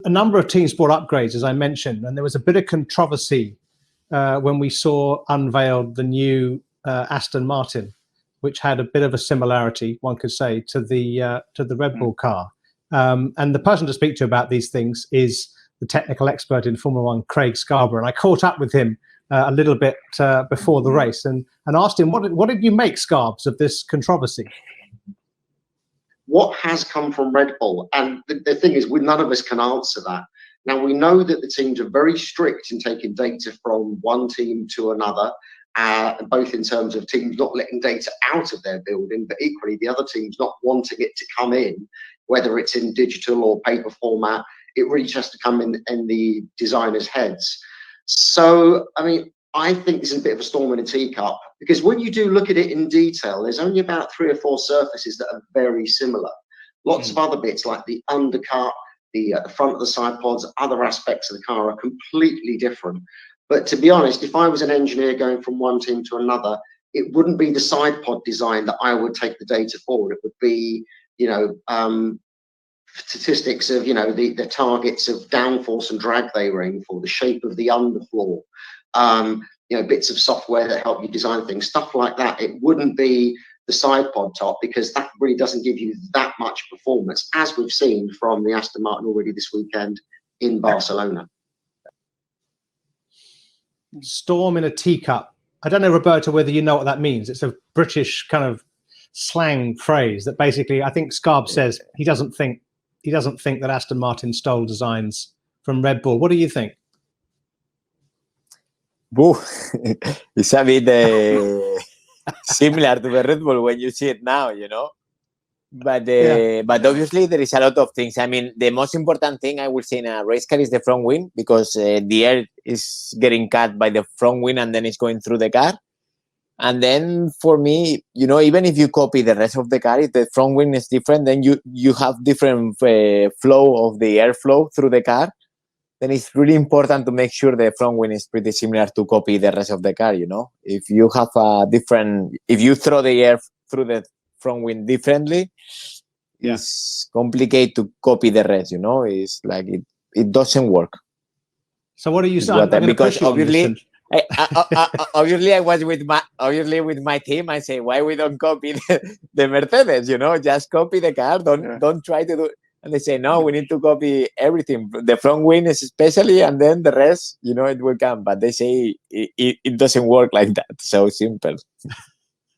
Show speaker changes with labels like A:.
A: A number of team sport upgrades, as I mentioned, and there was a bit of controversy when we saw unveiled the new Aston Martin, which had a bit of a similarity, one could say, to the Red Bull car. And the person to speak to about these things is the technical expert in Formula One, Craig Scarborough. And I caught up with him a little bit before the race and asked him, what did you make, Scarbs, of this controversy?
B: What has come from Red Bull? And the thing is, none of us can answer that. Now, we know that the teams are very strict in taking data from one team to another, both in terms of teams not letting data out of their building, but equally the other teams not wanting it to come in, whether it's in digital or paper format. It really has to come in the designers' heads. So, I mean, I think this is a bit of a storm in a teacup, because when you do look at it in detail, there's only about 3 or 4 surfaces that are very similar. Lots of other bits like the undercut, the front of the side pods, other aspects of the car are completely different. But to be honest, if I was an engineer going from one team to another, it wouldn't be the side pod design that I would take the data forward. It would be, statistics of, the targets of downforce and drag they were aiming for, the shape of the underfloor, bits of software that help you design things, stuff like that. It wouldn't be the side pod top, because that really doesn't give you that much performance, as we've seen from the Aston Martin already this weekend in Barcelona.
A: Storm in a teacup. I don't know, Roberto, whether you know what that means. It's a British kind of slang phrase that basically, I think Scarb says he doesn't think that Aston Martin stole designs from Red Bull. What do you think?
C: It's a bit similar to the Red Bull when you see it now, But obviously there is a lot of things. I mean, the most important thing I would say in a race car is the front wing, because the air is getting cut by the front wing and then it's going through the car. And then for me, even if you copy the rest of the car, if the front wing is different, then you have different flow of the airflow through the car. Then it's really important to make sure the front wing is pretty similar to copy the rest of the car, If you have if you throw the air through the front wing differently, it's complicated to copy the rest, It's like it doesn't work.
A: So what are you saying?
C: Because obviously, obviously I was with my team. I say, why we don't copy the Mercedes, just copy the car. Don't try to do. And they say, no, we need to copy everything. The front wing is especially, and then the rest, it will come. But they say it doesn't work like that. So simple.